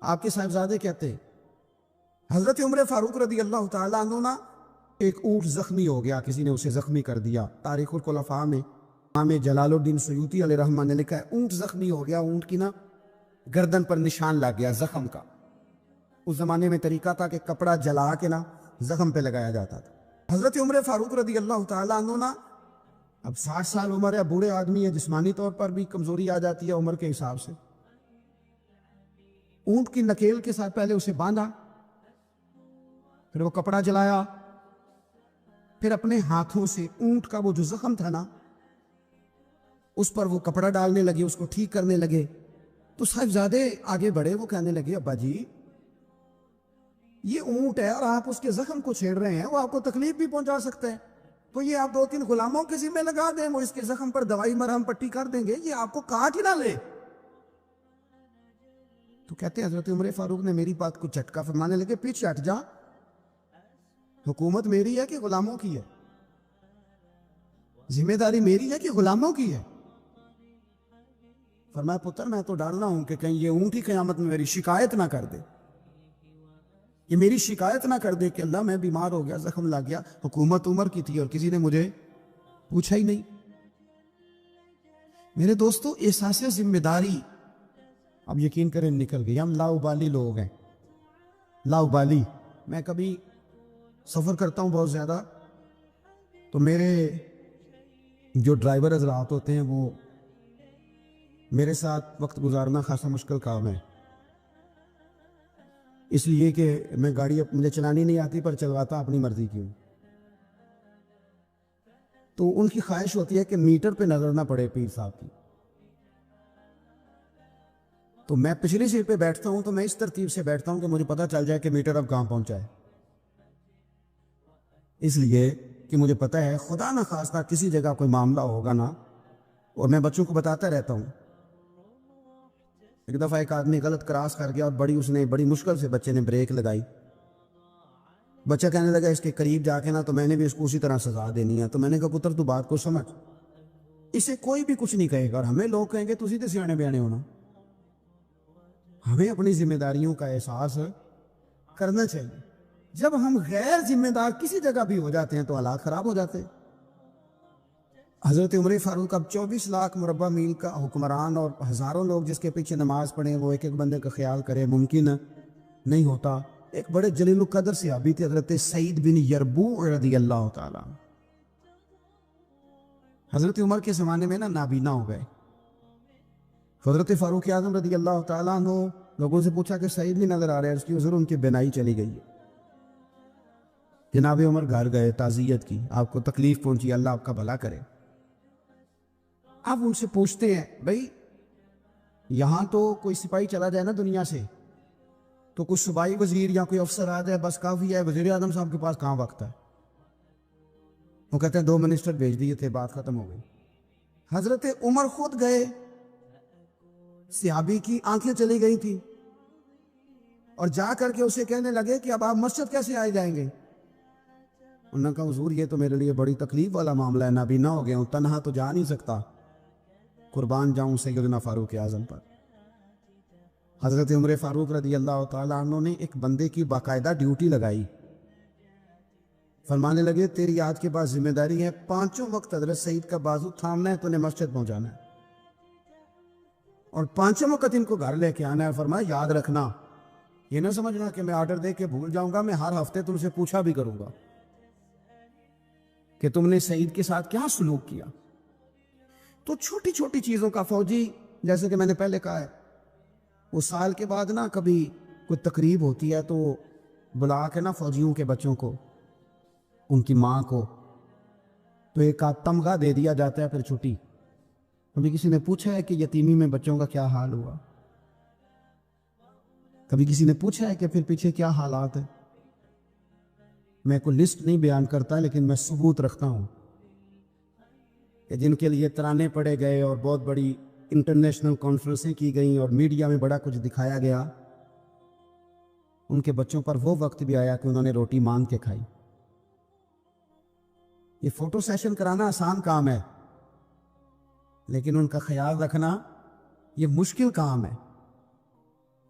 آپ کے صاحبزادے کہتے ہیں حضرت عمر فاروق رضی اللہ تعالیٰ عنہ نا ایک اونٹ زخمی ہو گیا، کسی نے اسے زخمی کر دیا۔ تاریخ الخلفاء میں امام جلال الدین سیوطی علیہ رحمہ نے لکھا ہے اونٹ زخمی ہو گیا، اونٹ کی نا گردن پر نشان لگ گیا زخم کا۔ اس زمانے میں طریقہ تھا کہ کپڑا جلا کے نا زخم پہ لگایا جاتا تھا۔ حضرت عمر فاروق رضی اللہ تعالیٰ عنہ نا اب 60 سال عمر ہے، بوڑھے آدمی ہے، جسمانی طور پر بھی کمزوری آ جاتی ہے عمر کے حساب سے۔ اونٹ کی نکیل کے ساتھ پہلے اسے باندھا، پھر وہ کپڑا جلایا، پھر اپنے ہاتھوں سے اونٹ کا وہ جو زخم تھا نا اس پر وہ کپڑا ڈالنے لگے، اس کو ٹھیک کرنے لگے۔ تو صاحبزادے آگے بڑھے، وہ کہنے لگے ابا جی یہ اونٹ ہے اور آپ اس کے زخم کو چھیڑ رہے ہیں، وہ آپ کو تکلیف بھی پہنچا سکتا ہے، تو یہ آپ 2-3 غلاموں کے ذمہ لگا دیں، وہ اس کے زخم پر دوائی مرہم پٹی کر دیں گے، یہ آپ کو کاٹ ہی نہ لے۔ تو کہتے ہیں حضرت عمر فاروق نے میری بات کو جھٹکا، فرمانے لگے پیچھے ہٹ جا، حکومت میری ہے کہ غلاموں کی ہے؟ ذمہ داری میری ہے کہ غلاموں کی ہے؟ فرمایا پتر میں تو ڈر رہا ہوں کہ کہیں یہ اونٹ ہی قیامت میں میری شکایت نہ کر دے، یہ میری شکایت نہ کر دے کہ اللہ میں بیمار ہو گیا، زخم لگ گیا، حکومت عمر کی تھی اور کسی نے مجھے پوچھا ہی نہیں۔ میرے دوستو احساس ذمہ داری اب یقین کریں نکل گئی، ہم لاؤبالی لوگ ہیں، لاؤبالی۔ میں کبھی سفر کرتا ہوں بہت زیادہ، تو میرے جو ڈرائیور حضرات ہوتے ہیں وہ میرے ساتھ وقت گزارنا خاصا مشکل کام ہے، اس لیے کہ میں گاڑی مجھے چلانی نہیں آتی پر چلواتا اپنی مرضی کی ہوں۔ تو ان کی خواہش ہوتی ہے کہ میٹر پہ نظر نہ پڑے پیر صاحب کی، تو میں پچھلی سیٹ پہ بیٹھتا ہوں، تو میں اس ترتیب سے بیٹھتا ہوں کہ مجھے پتہ چل جائے کہ میٹر اب کہاں پہنچا ہے، اس لیے کہ مجھے پتہ ہے خدا نہ خواستہ کسی جگہ کوئی معاملہ ہوگا نا، اور میں بچوں کو بتاتا رہتا ہوں۔ ایک دفعہ ایک آدمی غلط کراس کر گیا اور بڑی مشکل سے بچے نے بریک لگائی، بچہ کہنے لگا اس کے قریب جا کے نا تو میں نے بھی اس کو اسی طرح سزا دینی ہے۔ تو میں نے کہا پتر تو بات کو سمجھ، اسے کوئی بھی کچھ نہیں کہے گا اور ہمیں لوگ کہیں گے تسی تے سیانے بیانے ہونا۔ ہمیں اپنی ذمہ داریوں کا احساس کرنا چاہیے۔ جب ہم غیر ذمہ دار کسی جگہ بھی ہو جاتے ہیں تو حالات خراب ہو جاتے ہیں۔ حضرت عمر فاروق اب 24 لاکھ مربع میل کا حکمران اور ہزاروں لوگ جس کے پیچھے نماز پڑھیں، وہ ایک ایک بندے کا خیال کرے، ممکن نہیں ہوتا۔ ایک بڑے جلیل القدر صحابی تھے حضرت سعید بن یربوع رضی اللہ تعالیٰ، حضرت عمر کے زمانے میں نا نابینا ہو گئے۔ حضرت فاروق اعظم رضی اللہ تعالیٰ عنہ لوگوں سے پوچھا کہ سعید بھی نظر آ رہا ہے، اس کی حضور ان کی بینائی چلی گئی ہے۔ جناب عمر گھر گئے، تعزیت کی، آپ کو تکلیف پہنچی، اللہ آپ کا بھلا کرے۔ آپ ان سے پوچھتے ہیں بھائی یہاں تو کوئی سپاہی چلا جائے نا دنیا سے تو کوئی صوبائی وزیر یا کوئی افسر آ جائے بس کافی ہے، وزیر اعظم صاحب کے پاس کہاں وقت ہے؟ وہ کہتے ہیں 2 منسٹر بھیج دیے تھے، بات ختم ہو گئی۔ حضرت عمر خود گئے، صحابی کی آنکھیں چلی گئی تھی، اور جا کر کے اسے کہنے لگے کہ اب آپ مسجد کیسے آئے جائیں گے؟ انہوں نے کہا حضور یہ تو میرے لیے بڑی تکلیف والا معاملہ ہے، نابینا ہو گیا ہوں، تنہا تو جا نہیں سکتا، قربان جاؤں سیدنا فاروق اعظم پر۔ حضرت عمر فاروق رضی اللہ تعالیٰ عنہ نے ایک بندے کی باقاعدہ ڈیوٹی لگائی، فرمانے لگے تیری آج کے بعد ذمہ داری ہے 5 وقت حضرت سعید کا بازو تھامنا ہے، تو انہیں مسجد پہنچانا ہے اور 5 وقت ان کو گھر لے کے آنا ہے۔ فرمایا یاد رکھنا، یہ نہ سمجھنا کہ میں آرڈر دے کے بھول جاؤں گا، میں ہر ہفتے تم سے پوچھا بھی کروں گا کہ تم نے سعید کے ساتھ کیا سلوک کیا۔ تو چھوٹی چھوٹی چیزوں کا فوجی، جیسے کہ میں نے پہلے کہا ہے، وہ سال کے بعد نا کبھی کوئی تقریب ہوتی ہے تو بلا کے نا فوجیوں کے بچوں کو، ان کی ماں کو، تو ایک تمغہ دے دیا جاتا ہے پھر چھٹی۔ کبھی کسی نے پوچھا ہے کہ یتیمی میں بچوں کا کیا حال ہوا؟ کبھی کسی نے پوچھا ہے کہ پھر پیچھے کیا حالات ہیں؟ میں کوئی لسٹ نہیں بیان کرتا لیکن میں ثبوت رکھتا ہوں کہ جن کے لیے ترانے پڑے گئے اور بہت بڑی انٹرنیشنل کانفرنسیں کی گئیں اور میڈیا میں بڑا کچھ دکھایا گیا، ان کے بچوں پر وہ وقت بھی آیا کہ انہوں نے روٹی مانگ کے کھائی۔ یہ فوٹو سیشن کرانا آسان کام ہے لیکن ان کا خیال رکھنا یہ مشکل کام ہے۔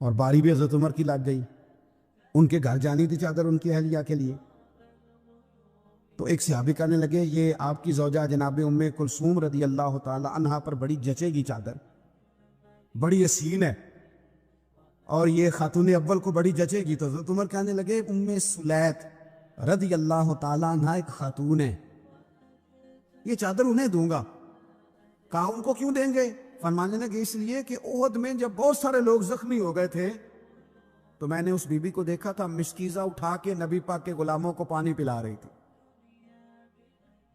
اور باری بھی حضرت عمر کی لگ گئی. ان کے گھر جانی تھی چادر ان کی اہلیہ کے لیے. تو ایک صحابی کہنے لگے یہ آپ کی زوجہ جناب ام کلثوم رضی اللہ تعالی عنہا پر بڑی جچے گی چادر, بڑی حسین ہے, اور یہ خاتون اول کو بڑی جچے گی. تو حضرت عمر کہنے لگے ام سلیت رضی اللہ تعالی عنہا ایک خاتون ہے, یہ چادر انہیں دوں گا. کہا ان کو کیوں دیں گے؟ فرمانے لگے اس لیے کہ احد میں جب بہت سارے لوگ زخمی ہو گئے تھے تو میں نے اس بی بی کو دیکھا تھا مشکیزہ اٹھا کے نبی پاک کے غلاموں کو پانی پلا رہی تھی.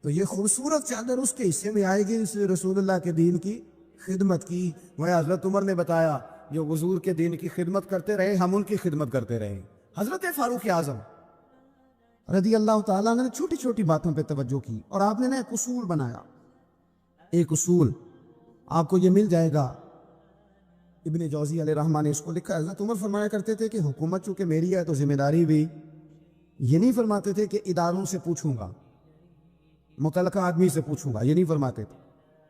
تو یہ خوبصورت چادر اس کے حصے میں آئے گی, اس رسول اللہ کے دین کی خدمت کی. وہ حضرت عمر نے بتایا جو حضور کے دین کی خدمت کرتے رہے ہم ان کی خدمت کرتے رہے. حضرت فاروق اعظم رضی اللہ تعالیٰ نے چھوٹی چھوٹی باتوں پہ توجہ کی, اور آپ نے ایک اصول بنایا. ایک اصول آپ کو یہ مل جائے گا, ابن جوزی علیہ رحمہ نے اس کو لکھا. حضرت عمر فرمایا کرتے تھے کہ حکومت چونکہ میری ہے تو ذمہ داری بھی, یہ نہیں فرماتے تھے کہ اداروں سے پوچھوں گا, متعلقہ آدمی سے پوچھوں گا, یہ نہیں فرماتے تھے.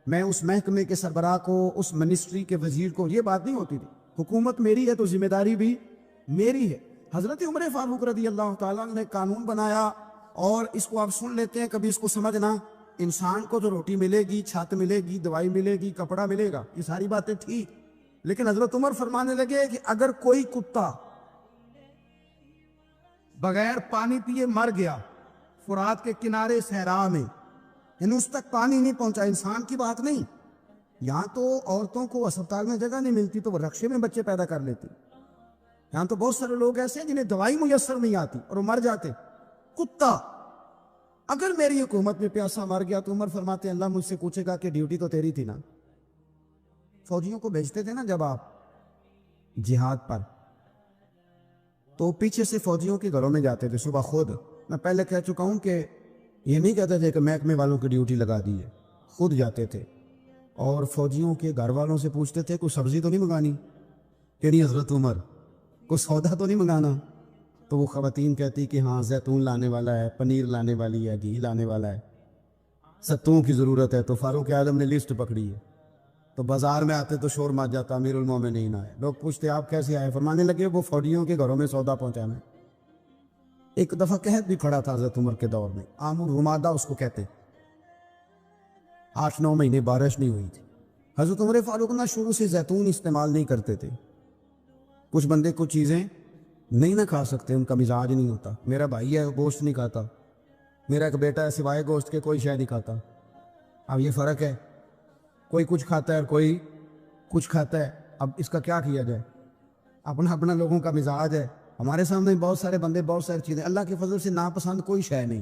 میں اس محکمے کے سربراہ کو, اس منسٹری کے وزیر کو, یہ بات نہیں ہوتی تھی. حکومت میری ہے تو ذمہ داری بھی میری ہے. حضرت عمر فاروق رضی اللہ تعالیٰ نے قانون بنایا, اور اس کو آپ سن لیتے ہیں, کبھی اس کو سمجھنا. انسان کو تو روٹی ملے گی, چھت ملے گی, دوائی ملے گی, کپڑا ملے گا, یہ ساری باتیں ٹھیک, لیکن حضرت عمر فرمانے لگے کہ اگر کوئی کتا بغیر پانی پیے مر گیا فرات کے کنارے صحرا میں, یعنی اس تک پانی نہیں پہنچا, انسان کی بات نہیں. یہاں تو عورتوں کو اسپتال میں جگہ نہیں ملتی تو وہ رکشے میں بچے پیدا کر لیتی. یہاں تو بہت سارے لوگ ایسے ہیں جنہیں دوائی میسر نہیں آتی اور وہ مر جاتے. کتا اگر میری حکومت میں پیاسا مر گیا تو عمر فرماتے ہیں اللہ مجھ سے پوچھے گا کہ ڈیوٹی تو تیری تھی نا. فوجیوں کو بھیجتے تھے نا جب آپ جہاد پر, تو پیچھے سے فوجیوں کے گھروں میں جاتے تھے صبح خود. میں پہلے کہہ چکا ہوں کہ یہ نہیں کہتے تھے کہ محکمے والوں کی ڈیوٹی لگا دی ہے, خود جاتے تھے اور فوجیوں کے گھر والوں سے پوچھتے تھے کوئی سبزی تو نہیں منگانی, کہ حضرت عمر کوئی سودا تو نہیں منگانا. تو وہ خواتین کہتی کہ ہاں زیتون لانے والا ہے, پنیر لانے والی ہے, گھی لانے والا ہے, ستوں کی ضرورت ہے. تو فاروق اعظم نے لسٹ پکڑی ہے, تو بازار میں آتے تو شور مچ جاتا امیر المومنین آئے. لوگ پوچھتے آپ کیسے آئے؟ فرمانے لگے وہ فوجیوں کے گھروں میں سودا پہنچانا. ایک دفعہ قحط بھی پڑا تھا حضرت عمر کے دور میں, عام الرمادہ اس کو کہتے, 8-9 مہینے بارش نہیں ہوئی تھی. حضرت عمر فاروق نہ شروع سے زیتون استعمال نہیں کرتے تھے. کچھ بندے کچھ چیزیں نہیں نہ کھا سکتے, ان کا مزاج نہیں ہوتا. میرا بھائی ہے گوشت نہیں کھاتا, میرا ایک بیٹا ہے سوائے گوشت کے کوئی شے نہیں کھاتا. اب یہ فرق ہے, کوئی کچھ کھاتا ہے اور کوئی کچھ کھاتا ہے. اب اس کا کیا کیا جائے؟ اپنا اپنا لوگوں کا مزاج ہے. ہمارے سامنے بہت سارے بندے, بہت ساری چیزیں اللہ کے فضل سے ناپسند کوئی شے نہیں,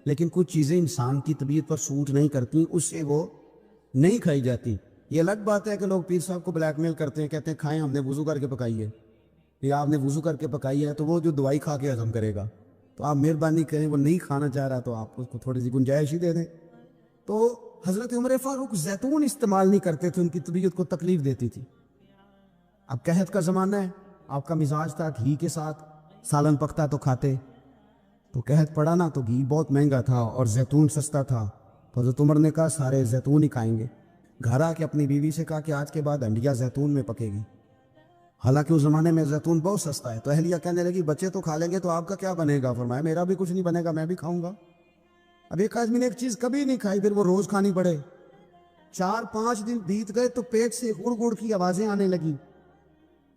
لیکن کچھ چیزیں انسان کی طبیعت پر سوٹ نہیں کرتی, اس سے وہ نہیں کھائی جاتی. یہ الگ بات ہے کہ لوگ پیر صاحب کو بلیک میل کرتے ہیں, کہتے ہیں کھائیں, ہم نے وضو کر کے پکائی ہے, یا آپ نے وضو کر کے پکائی ہے تو وہ جو دوائی کھا کے ہضم کرے گا, تو آپ مہربانی کریں, وہ نہیں کھانا چاہ رہا تو آپ اس کو تھوڑی سی گنجائش ہی دے دیں. تو حضرت عمر فاروق زیتون استعمال نہیں کرتے تھے, ان کی طبیعت کو تکلیف دیتی تھی. اب قحط کا زمانہ ہے, آپ کا مزاج تھا گھی کے ساتھ, سالن پکتا تو کھاتے. تو قحط پڑا نا تو گھی بہت مہنگا تھا اور زیتون سستا تھا. تو حضرت عمر نے کہا سارے زیتون ہی کھائیں گے. گھر آ کے اپنی بیوی سے کہا کہ آج کے بعد ہنڈیا زیتون میں پکے گی. حالانکہ اس زمانے میں زیتون بہت سستا ہے. تو اہلیہ کہنے لگی بچے تو کھا لیں گے تو آپ کا کیا بنے گا؟ فرمایا میرا بھی کچھ نہیں بنے گا, میں بھی کھاؤں گا. اب ایک آدمی نے ایک چیز کبھی نہیں کھائی, پھر وہ روز کھانی پڑے. 4-5 دن بیت گئے تو پیٹ سے گڑ گڑ کی آوازیں آنے لگی,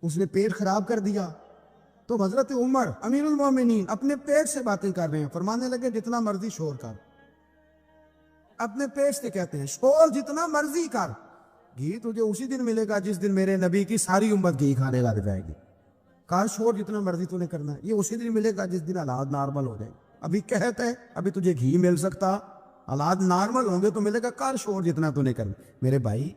اس نے پیٹ خراب کر دیا. تو حضرت عمر امیر المومنین اپنے پیٹ سے باتیں کر رہے ہیں, فرمانے لگے جتنا مرضی شور کر, اپنے پیٹ سے کہتے ہیں شور جتنا مرضی کر, گھی تجھے اسی دن ملے گا جس دن میرے نبی کی ساری امت گھی کھانے لگ جائے گی. کار شور جتنا مرضی تو نے کرنا ہے, یہ اسی دن ملے گا جس دن حالات نارمل ہو جائیں. ابھی کہتے ہیں ابھی تجھے گھی مل سکتا, حالات نارمل ہوں گے تو ملے گا, کار شور جتنا تو نے کرنا. میرے بھائی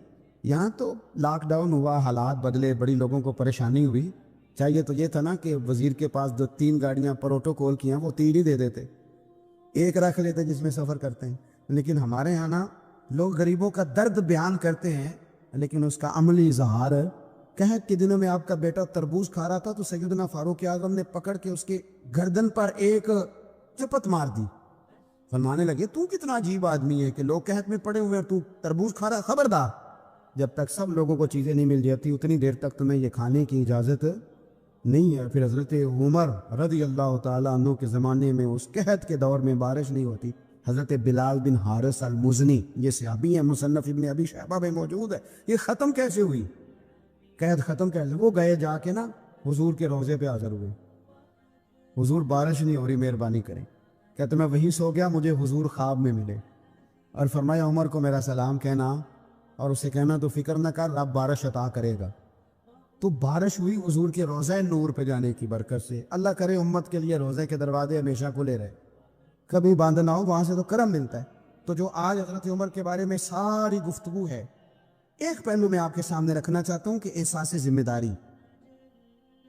یہاں تو لاک ڈاؤن ہوا, حالات بدلے, بڑی لوگوں کو پریشانی ہوئی. چاہیے تو یہ تھا نا کہ وزیر کے پاس جو 3 گاڑیاں پروٹوکول کی ہیں وہ 3 ہی دے دیتے, ایک رکھ لیتے جس میں سفر کرتے ہیں. لیکن ہمارے یہاں نا لوگ غریبوں کا درد بیان کرتے ہیں لیکن اس کا عملی اظہار. قحط کے دنوں میں آپ کا بیٹا تربوز کھا رہا تھا تو سیدنا فاروق اعظم نے پکڑ کے اس کے گردن پر ایک چپت مار دی. فرمانے لگے تو کتنا عجیب آدمی ہے کہ لوگ قحط میں پڑے ہوئے ہیں, تو تربوز کھا رہا, خبردار جب تک سب لوگوں کو چیزیں نہیں مل جاتی اتنی دیر تک تمہیں یہ کھانے کی اجازت نہیں ہے۔ پھر حضرت عمر رضی اللہ تعالیٰ عنہ کے زمانے میں اس قحط کے دور میں بارش نہیں ہوتی، حضرت بلال بن حارث المزنی، یہ صحابی ہے، مصنف ابن ابی شیبہ میں موجود ہے، یہ ختم کیسے ہوئی، قحط ختم کیسے؟ وہ گئے جا کے نا حضور کے روضے پہ حاضر ہوئے، حضور بارش نہیں ہو رہی، مہربانی کریں۔ کہتے میں وہیں سو گیا، مجھے حضور خواب میں ملے اور فرمایا عمر کو میرا سلام کہنا اور اسے کہنا تو فکر نہ کر، رب بارش عطا کرے گا۔ تو بارش ہوئی حضور کے روضہ نور پہ جانے کی برکت سے۔ اللہ کرے امت کے لیے روضے کے دروازے ہمیشہ کھلے رہے، کبھی بند نہ ہو، وہاں سے تو کرم ملتا ہے۔ تو جو آج حضرت عمر کے بارے میں ساری گفتگو ہے، ایک پہلو میں آپ کے سامنے رکھنا چاہتا ہوں کہ احساس ذمہ داری،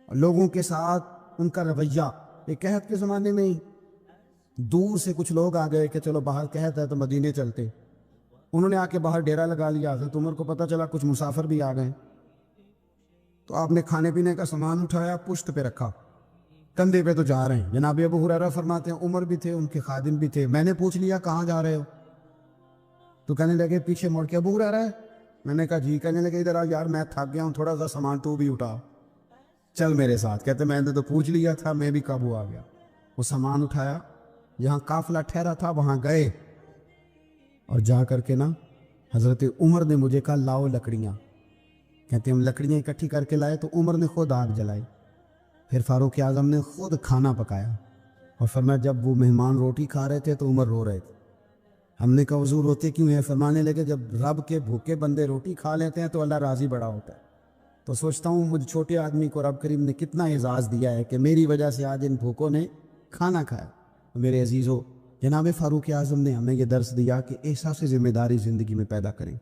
لوگوں کے ساتھ ان کا رویہ۔ ایک قحط کے زمانے میں دور سے کچھ لوگ آ گئے کہ چلو باہر قحط ہے تو مدینے چلتے، انہوں نے آ کے باہر ڈیرا لگا لیا۔ حضرت عمر کو پتہ چلا کچھ مسافر بھی آ گئے، تو آپ نے کھانے پینے کا سامان اٹھایا، پشت پہ رکھا، کندھے پہ تو جا رہے ہیں۔ جناب ابو ہریرہ فرماتے ہیں عمر بھی تھے، ان کے خادم بھی تھے، میں نے پوچھ لیا کہاں جا رہے ہو؟ تو کہنے لگے پیچھے مڑ کے ابو ہریرہ ہے؟ میں نے کہا جی۔ کہنے لگے ادھر آ یار، میں تھک گیا ہوں، تھوڑا سا سامان تو بھی اٹھا، چل میرے ساتھ۔ کہتے میں نے تو پوچھ لیا تھا، میں بھی قابو آ گیا۔ وہ سامان اٹھایا، جہاں قافلہ ٹھہرا تھا وہاں گئے، اور جا کر کے نا حضرت عمر نے مجھے کہا لاؤ لکڑیاں۔ کہتے ہم لکڑیاں اکٹھی کر کے لائے تو عمر نے خود آگ جلائی، پھر فاروق اعظم نے خود کھانا پکایا، اور فرمایا جب وہ مہمان روٹی کھا رہے تھے تو عمر رو رہے تھے۔ ہم نے کہا حضور روتے کیوں ہیں؟ فرمانے لگے جب رب کے بھوکے بندے روٹی کھا لیتے ہیں تو اللہ راضی بڑا ہوتا ہے۔ تو سوچتا ہوں مجھ چھوٹے آدمی کو رب کریم نے کتنا اعزاز دیا ہے کہ میری وجہ سے آج ان بھوکوں نے کھانا کھایا۔ میرے عزیزو، جناب فاروق اعظم نے ہمیں یہ درس دیا کہ احساس ذمہ داری زندگی میں پیدا کریں۔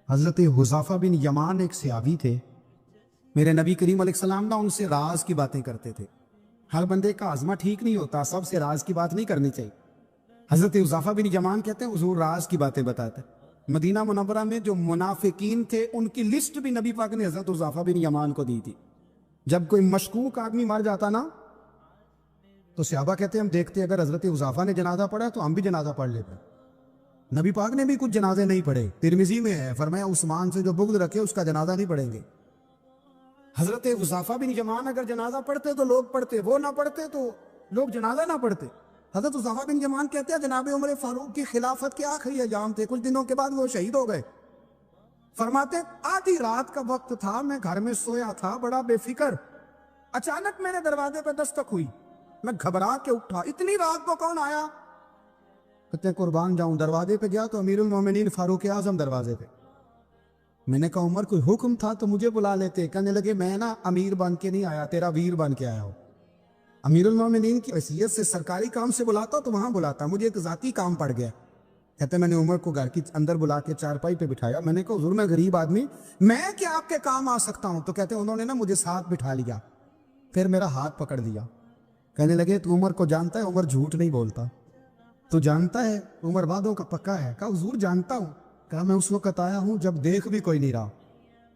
حضرت حذیفہ بن یمان ایک صحابی تھے، میرے نبی کریم علیہ السلام نا ان سے راز کی باتیں کرتے تھے۔ ہر بندے کا عزمہ ٹھیک نہیں ہوتا، سب سے راز کی بات نہیں کرنی چاہیے۔ حضرت حذیفہ بن یمان کہتے ہیں حضور راز کی باتیں بتاتے۔ مدینہ منورہ میں جو منافقین تھے ان کی لسٹ بھی نبی پاک نے حضرت حذیفہ بن یمان کو دی تھی۔ جب کوئی مشکوک آدمی مر جاتا نا تو صحابہ کہتے ہیں ہم دیکھتے اگر حضرت حذیفہ نے جنازہ پڑھا تو ہم بھی جنازہ پڑھ لیتے۔ نبی پاک نے بھی کچھ جنازے نہیں پڑھے، ترمذی میں ہے، فرمایا عثمان سے جو بغض رکھے اس کا جنازہ نہیں پڑھیں گے۔ حضرت حذیفہ بن یمان اگر جنازہ پڑھتے تو لوگ پڑھتے، وہ نہ پڑھتے تو لوگ جنازہ نہ پڑھتے۔ حضرت حذیفہ بن یمان کہتے ہیں جناب عمر فاروق کی خلافت کے آخری ایام تھے، کچھ دنوں کے بعد وہ شہید ہو گئے۔ فرماتے آدھی رات کا وقت تھا، میں گھر میں سویا تھا بڑا بے فکر، اچانک میرے دروازے پہ دستک ہوئی، میں گھبرا کے اٹھا، اتنی رات کو کون آیا؟ کہتے ہیں قربان جاؤں، دروازے پہ گیا تو امیر المومنین فاروق اعظم دروازے پہ۔ میں نے کہا عمر کوئی حکم تھا تو مجھے بلا لیتے۔ کہنے لگے میں نا امیر بن کے نہیں آیا، تیرا ویر بن کے آیا ہوں۔ امیر المومنین کی حیثیت سے سرکاری کام سے بلاتا تو وہاں بلاتا، مجھے ایک ذاتی کام پڑ گیا۔ کہتے میں نے عمر کو گھر کی اندر بلا کے چارپائی پہ بٹھایا، میں نے کہا حضور میں غریب آدمی، میں کیا آپ کے کام آ سکتا ہوں؟ تو کہتے انہوں نے نا مجھے ساتھ بٹھا لیا، پھر میرا ہاتھ پکڑ دیا، کہنے لگے تو عمر کو جانتا ہے؟ عمر جھوٹ نہیں بولتا، تو جانتا ہے عمر وعدوں کا پکا ہے؟ کہا حضور جانتا ہوں۔ کہا میں اس وقت آیا ہوں جب دیکھ بھی کوئی نہیں رہا۔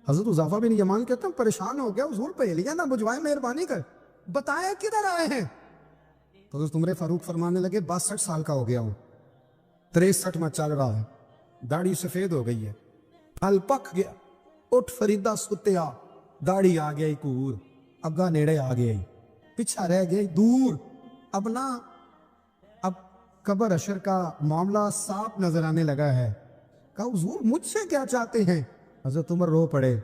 حضرت حذیفہ بن یمان کہتے ہیں پریشان ہو گیا، حضور پہلیاں نہ بجوائے، مہربانی کر بتائیں کدھر آئے ہیں؟ تو حضرت عمر فاروق فرمانے لگے 62 سال کا ہو گیا ہوں، 63 میں چل رہا ہے، داڑھی سفید ہو گئی ہے، پھل پک گیا، اٹھ فریدہ ستیا، داڑھی آ گئی کور، اگا نیڑے آ گئی، پیچھا رہ گئی دور، اب نہ اب قبر اشر کا معاملہ صاف نظر آنے لگا ہے۔ کہا حضور مجھ سے کیا چاہتے ہیں؟ حضرت عمر رو پڑے،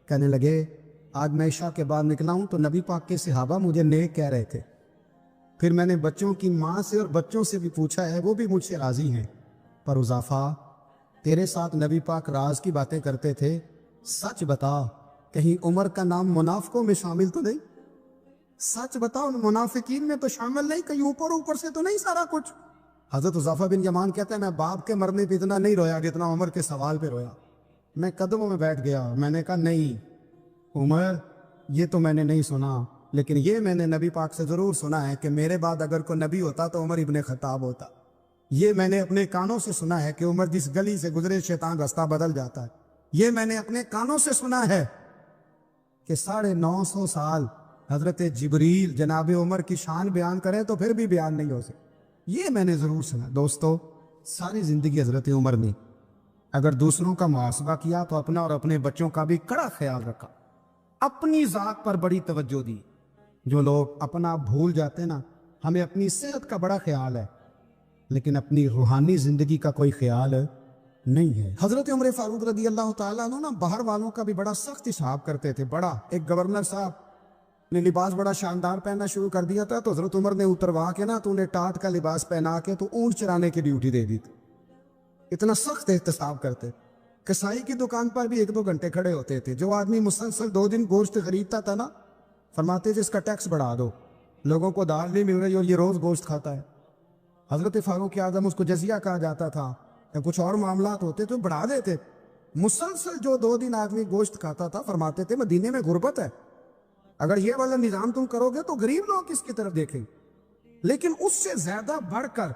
کہنے لگے آج میں عشاء کے بعد نکلا ہوں تو نبی پاک کے صحابہ مجھے نیک کہہ رہے تھے، پھر میں نے بچوں کی ماں سے اور بچوں سے بھی پوچھا ہے، وہ بھی مجھ سے راضی ہیں، پر حذیفہ تیرے ساتھ نبی پاک راز کی باتیں کرتے تھے، سچ بتا کہیں عمر کا نام منافقوں میں شامل تو نہیں؟ سچ بتا ان منافقین میں تو شامل نہیں، کہیں اوپر سے تو نہیں سارا کچھ؟ حضرت حذیفہ بن یمان کہتے ہیں میں باپ کے مرنے پہ اتنا نہیں رویا جتنا عمر کے سوال پہ رویا۔ میں قدموں میں بیٹھ گیا، میں نے کہا نہیں عمر یہ تو میں نے نہیں سنا، لیکن یہ میں نے نبی پاک سے ضرور سنا ہے کہ میرے بعد اگر کوئی نبی ہوتا تو عمر ابن خطاب ہوتا۔ یہ میں نے اپنے کانوں سے سنا ہے کہ عمر جس گلی سے گزرے شیطان راستہ بدل جاتا ہے۔ یہ میں نے اپنے کانوں سے سنا ہے کہ 950 سال حضرت جبریل جناب عمر کی شان بیان کریں تو پھر بھی بیان نہیں ہو سکے، یہ میں نے ضرور سنا۔ دوستو ساری زندگی حضرت عمر نے اگر دوسروں کا محاسبہ کیا تو اپنا اور اپنے بچوں کا بھی کڑا خیال رکھا۔ اپنی ذات پر بڑی توجہ دی. جو لوگ اپنا بھول جاتے نا، ہمیں اپنی صحت کا بڑا خیال ہے لیکن اپنی روحانی زندگی کا کوئی خیال نہیں ہے. حضرت عمر فاروق رضی اللہ تعالیٰ عنہ نا باہر والوں کا بھی بڑا سخت حساب کرتے تھے. بڑا ایک گورنر صاحب نے لباس بڑا شاندار پہننا شروع کر دیا تھا تو حضرت عمر نے اتروا کے نا تو انہیں ٹاٹ کا لباس پہنا کے تو اونٹ چرانے کی ڈیوٹی دے دی تھی. اتنا سخت احتساب کرتے. کسائی کی دکان پر بھی 1-2 گھنٹے کھڑے ہوتے تھے. جو آدمی مسلسل 2 دن گوشت خریدتا تھا نا، فرماتے تھے اس کا ٹیکس بڑھا دو، لوگوں کو دال نہیں مل رہی اور یہ روز گوشت کھاتا ہے. حضرت فاروق اعظم، اس کو جزیہ کہا جاتا تھا، یا کچھ اور معاملات ہوتے تو بڑھا دیتے. مسلسل جو 2 دن آدمی گوشت کھاتا تھا، فرماتے تھے مدینے میں غربت ہے، اگر یہ والا نظام تم کرو گے تو غریب لوگ کس کی طرف دیکھیں. لیکن اس سے زیادہ بڑھ کر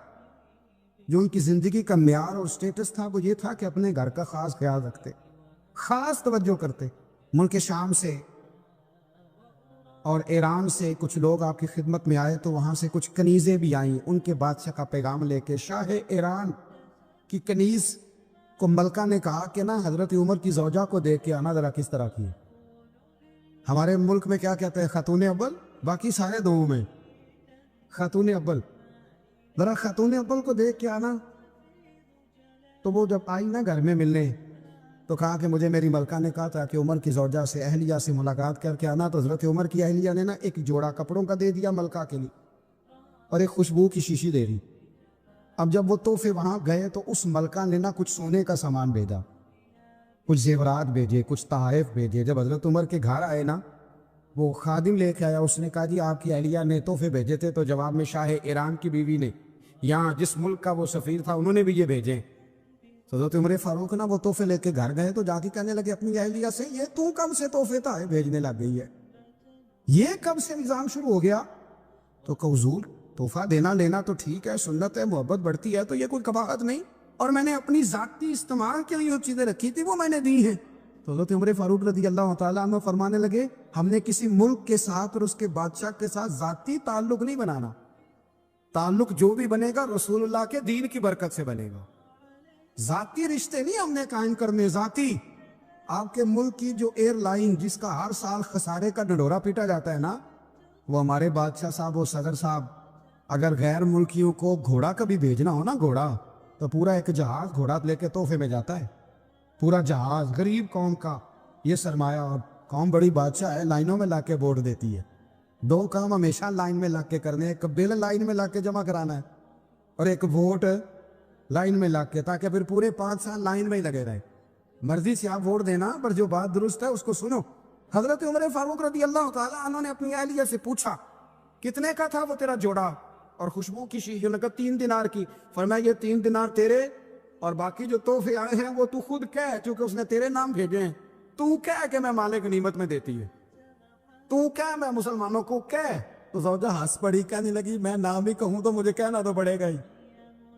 جو ان کی زندگی کا معیار اور سٹیٹس تھا وہ یہ تھا کہ اپنے گھر کا خاص خیال رکھتے، خاص توجہ کرتے. ملک شام سے اور ایران سے کچھ لوگ آپ کی خدمت میں آئے تو وہاں سے کچھ کنیزیں بھی آئیں ان کے بادشاہ کا پیغام لے کے. شاہ ایران کی کنیز کو ملکہ نے کہا کہ نا حضرت عمر کی زوجہ کو دیکھ کے آنا ذرا کس طرح کی ہے. ہمارے ملک میں کیا کہتے ہیں؟ خاتون اول، باقی سارے دو میں خاتون اول. ذرا خاتون اول کو دیکھ کے آنا. تو وہ جب آئی نا گھر میں ملنے تو کہا کہ مجھے میری ملکہ نے کہا تھا کہ عمر کی زوجہ سے، اہلیہ سے ملاقات کر کے آنا. تو حضرت عمر کی اہلیہ نے نا ایک جوڑا کپڑوں کا دے دیا ملکہ کے لیے اور ایک خوشبو کی شیشی دے دی. اب جب وہ تحفے وہاں گئے تو اس ملکہ نے نا کچھ سونے کا سامان بھیجا، کچھ زیورات بھیجے، کچھ تحائف بھیجے. جب حضرت عمر کے گھر آئے نا، وہ خادم لے کے آیا، اس نے کہا جی آپ کی اہلیہ نے تحفے بھیجے تھے. تو جواب میں شاہ ایران کی بیوی نے، یہاں جس ملک کا وہ سفیر تھا، انہوں نے بھی یہ بھیجے. تو حضرت عمر فاروق نا وہ تحفے لے کے گھر گئے تو جا کے کہنے لگے اپنی اہلیہ سے، یہ تو کب سے تحفے تھے بھیجنے لگ گئی ہے، یہ کب سے نظام شروع ہو گیا؟ تو کہ حضور تحفہ دینا لینا تو ٹھیک ہے، سنت ہے، محبت بڑھتی ہے، تو یہ کوئی قباحت نہیں، اور میں نے اپنی ذاتی استعمال کے لیے جو چیزیں رکھی تھی وہ میں نے دی ہیں. تو حضرت عمر فاروق رضی اللہ تعالیٰ عنہ فرمانے لگے ہم نے کسی ملک کے ساتھ اور اس کے بادشاہ کے ساتھ ذاتی تعلق نہیں بنانا. تعلق جو بھی بنے گا رسول اللہ کے دین کی برکت سے بنے گا. ذاتی رشتے نہیں ہم نے قائم کرنے. ذاتی آپ کے ملک کی جو ایئر لائن جس کا ہر سال خسارے کا ڈنڈورا پیٹا جاتا ہے نا، وہ ہمارے بادشاہ صاحب و صدر صاحب اگر غیر ملکیوں کو گھوڑا کبھی بھیجنا ہو نا، گھوڑا، تو پورا ایک جہاز گھوڑا لے کے تحفے میں جاتا ہے. پورا جہاز غریب قوم کا یہ سرمایہ، اور قوم بڑی بادشاہ ہے، لائنوں میں لا کے ووٹ دیتی ہے. 2 کام ہمیشہ لائن میں لا کے کرنے، ایک بل لائن میں لا کے جمع کرانا ہے اور ایک ووٹ لائن میں لا کے، تاکہ پھر پورے 5 سال لائن میں ہی لگے رہے. مرضی سے آپ ووٹ دینا، پر جو بات درست ہے اس کو سنو. حضرت عمر فاروق رضی اللہ تعالیٰ عنہ نے اپنی اہلیہ سے پوچھا کتنے کا تھا وہ تیرا جوڑا اور خوشبو کی شیشی؟ لگا 3 دینار کی. فرمایا یہ 3 دینار تیرے اور باقی جو تحفے آئے ہیں وہ تو خود کہہ، چونکہ اس نے تیرے نام بھیجے ہیں. تو کہہ کہ میں مالک غنیمت میں دیتی ہے، تو کہہ میں مسلمانوں کو کہہ. تو زوجہ ہنس پڑی، کہنے لگی میں نام ہی کہوں تو مجھے کہنا تو پڑے گا ہی،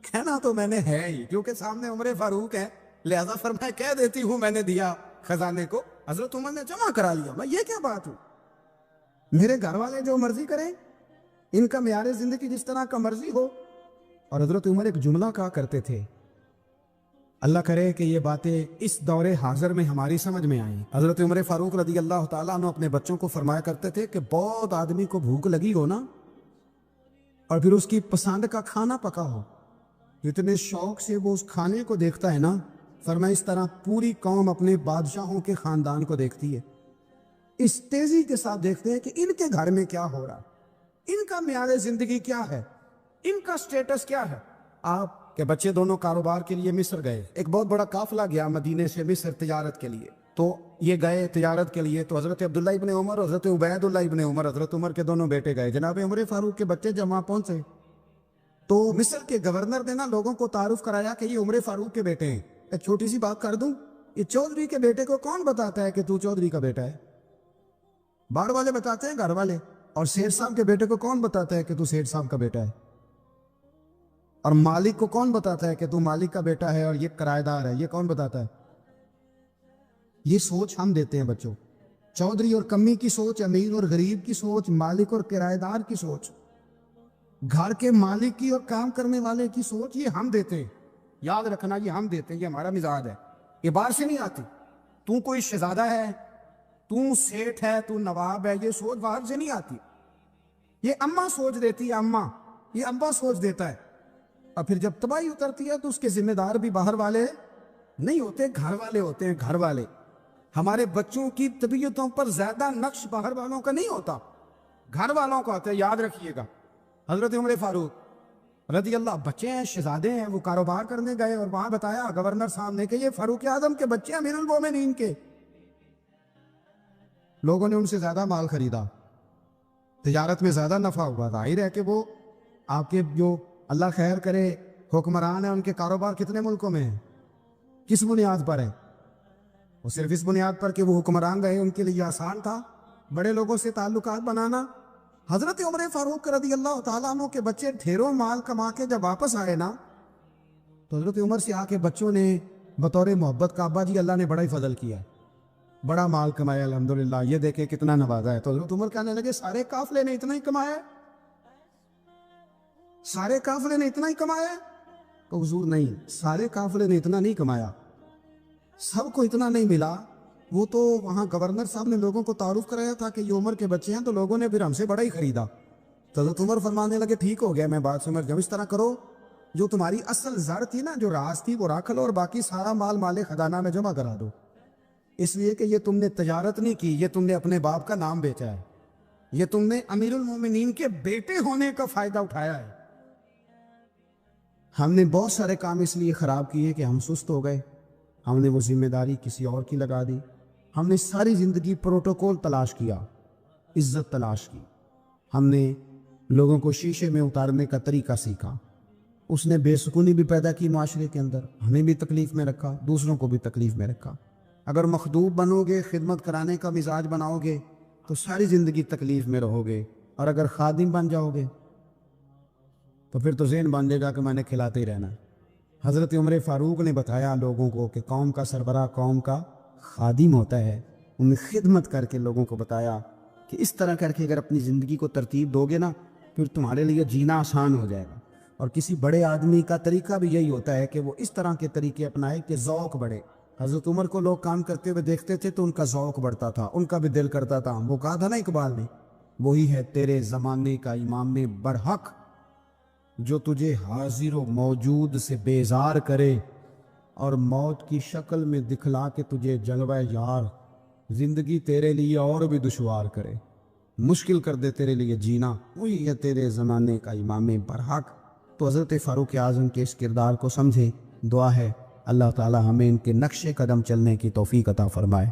کہنا تو میں نے ہے ہی، کیونکہ سامنے عمر فاروق ہے، لہذا فرمایا کہہ دیتی ہوں میں نے دیا خزانے کو. حضرت عمر نے جمع کرا لیا. میں یہ کیا بات ہوں، میرے گھر والے جو مرضی کریں، ان کا معیار زندگی جس طرح کا مرضی ہو. اور حضرت عمر ایک جملہ کہا کرتے تھے، اللہ کرے کہ یہ باتیں اس دور حاضر میں ہماری سمجھ میں آئیں. حضرت عمر فاروق رضی اللہ تعالیٰ عنہ اپنے بچوں کو فرمایا کرتے تھے کہ بہت آدمی کو بھوک لگی ہو نا، اور پھر اس کی پسند کا کھانا پکا ہو، اتنے شوق سے وہ اس کھانے کو دیکھتا ہے نا، فرمایا اس طرح پوری قوم اپنے بادشاہوں کے خاندان کو دیکھتی ہے، اس تیزی کے ساتھ دیکھتے ہیں کہ ان کے گھر میں کیا ہو رہا، ان کا معیار زندگی کیا ہے، ان کا سٹیٹس کیا ہے. آپ کے بچے دونوں کاروبار کے لیے مصر گئے، ایک بہت بڑا قافلہ گیا مدینے سے مصر تجارت کے لیے. تو یہ گئے تجارت کے لیے، تو حضرت عبداللہ ابن عمر، حضرت عبید اللہ ابن عمر، حضرت عمر کے دونوں بیٹے گئے. جناب عمر فاروق کے بچے جب وہاں پہنچے تو مصر کے گورنر نے نا لوگوں کو تعارف کرایا کہ یہ عمر فاروق کے بیٹے ہیں. ایک چھوٹی سی بات کر دوں، یہ چودھری کے بیٹے کو کون بتاتا ہے کہ تو چودھری کا بیٹا ہے؟ باہر والے بتاتے ہیں، گھر والے. اور سیٹھ صاحب کے بیٹے کو کون بتاتا ہے کہ تو سیٹھ صاحب کا بیٹا ہے؟ اور مالک کو کون بتاتا ہے کہ تو مالک کا بیٹا ہے اور یہ کرایہ دار ہے؟ یہ کون بتاتا ہے؟ یہ سوچ ہم دیتے ہیں بچوں. چودھری اور کمی کی سوچ، امیر اور غریب کی سوچ، مالک اور کرایہ دار کی سوچ، گھر کے مالک کی اور کام کرنے والے کی سوچ، یہ ہم دیتے ہیں. یاد رکھنا، یہ ہم دیتے ہیں، یہ ہمارا مزاج ہے، یہ باہر سے نہیں آتی. تو کوئی شہزادہ ہے، تو سیٹھ ہے، تو نواب ہے، یہ سوچ باہر سے نہیں آتی. یہ اماں سوچ دیتی ہے، اماں، یہ ابا سوچ دیتا ہے. اور پھر جب تباہی اترتی ہے تو اس کے ذمہ دار بھی باہر والے نہیں ہوتے، گھر والے ہوتے ہیں. گھر والے. ہمارے بچوں کی طبیعتوں پر زیادہ نقش باہر والوں کا نہیں ہوتا، گھر والوں کا ہوتا ہے. یاد رکھیے گا. حضرت عمر فاروق رضی اللہ، بچے ہیں، شہزادے ہیں، وہ کاروبار کرنے گئے اور وہاں بتایا گورنر صاحب نے کہ یہ فاروق اعظم کے بچے امیر المومنین کے. لوگوں نے ان سے زیادہ مال خریدا، تجارت میں زیادہ نفع ہوا. ظاہر ہے کہ وہ آپ کے جو اللہ خیر کرے حکمران ہیں، ان کے کاروبار کتنے ملکوں میں ہیں، کس بنیاد پر ہے؟ وہ صرف اس بنیاد پر کہ وہ حکمران رہے، ان کے لیے آسان تھا بڑے لوگوں سے تعلقات بنانا. حضرت عمر فاروق رضی اللہ تعالیٰ عنہ کے بچے ڈھیروں مال کما کے جب واپس آئے نا، تو حضرت عمر سے آ کے بچوں نے بطور محبت کا، ابا جی اللہ نے بڑا ہی فضل کیا، بڑا مال کمایا الحمدللہ، یہ دیکھے کتنا نوازا ہے. تو حضرت عمر کہنے لگے سارے قافلے نے اتنا ہی کمایا ہے، سارے قافلے نے اتنا ہی کمایا ہے؟ تو حضور نہیں، سارے قافلے نے اتنا نہیں کمایا، سب کو اتنا نہیں ملا. وہ تو وہاں گورنر صاحب نے لوگوں کو تعارف کرایا تھا کہ یہ عمر کے بچے ہیں، تو لوگوں نے پھر ہم سے بڑا ہی خریدا. تو حضرت عمر فرمانے لگے ٹھیک ہو گیا، میں بات سمجھ گیا. اس طرح کرو، جو تمہاری اصل زر تھی نا، جو راز تھی، وہ رکھ لو اور باقی سارا مال مال خزانہ میں جمع کرا دو. اس لیے کہ یہ تم نے تجارت نہیں کی، یہ تم نے اپنے باپ کا نام بیچا ہے، یہ تم نے امیر المومنین کے بیٹے ہونے کا فائدہ اٹھایا ہے. ہم نے بہت سارے کام اس لیے خراب کیے کہ ہم سست ہو گئے، ہم نے وہ ذمہ داری کسی اور کی لگا دی. ہم نے ساری زندگی پروٹوکول تلاش کیا، عزت تلاش کی. ہم نے لوگوں کو شیشے میں اتارنے کا طریقہ سیکھا. اس نے بے سکونی بھی پیدا کی معاشرے کے اندر، ہمیں بھی تکلیف میں رکھا، دوسروں کو بھی تکلیف میں رکھا. اگر مخدوم بنو گے، خدمت کرانے کا مزاج بناؤ گے تو ساری زندگی تکلیف میں رہو گے. اور اگر خادم بن جاؤ گے تو پھر تو ذہن بن جائے گا کہ میں نے کھلاتے ہی رہنا. حضرت عمر فاروق نے بتایا لوگوں کو کہ قوم کا سربراہ قوم کا خادم ہوتا ہے. انہوں نے خدمت کر کے لوگوں کو بتایا کہ اس طرح کر کے اگر اپنی زندگی کو ترتیب دو گے نا، پھر تمہارے لیے جینا آسان ہو جائے گا. اور کسی بڑے آدمی کا طریقہ بھی یہی ہوتا ہے کہ وہ اس طرح کے طریقے اپنائے کہ ذوق بڑھے. حضرت عمر کو لوگ کام کرتے ہوئے دیکھتے تھے تو ان کا ذوق بڑھتا تھا، ان کا بھی دل کرتا تھا. وہ کہا تھا نا اقبال نے، وہی ہے تیرے زمانے کا امام برحق، جو تجھے حاضر و موجود سے بیزار کرے اور موت کی شکل میں دکھلا کے تجھے جلوہ یار، زندگی تیرے لیے اور بھی دشوار کرے، مشکل کر دے تیرے لیے جینا. وہی ہے تیرے زمانے کا امام برحق. تو حضرت فاروق اعظم کے اس کردار کو سمجھے. دعا ہے اللہ تعالی ہمیں ان کے نقش قدم چلنے کی توفیق عطا فرمائے.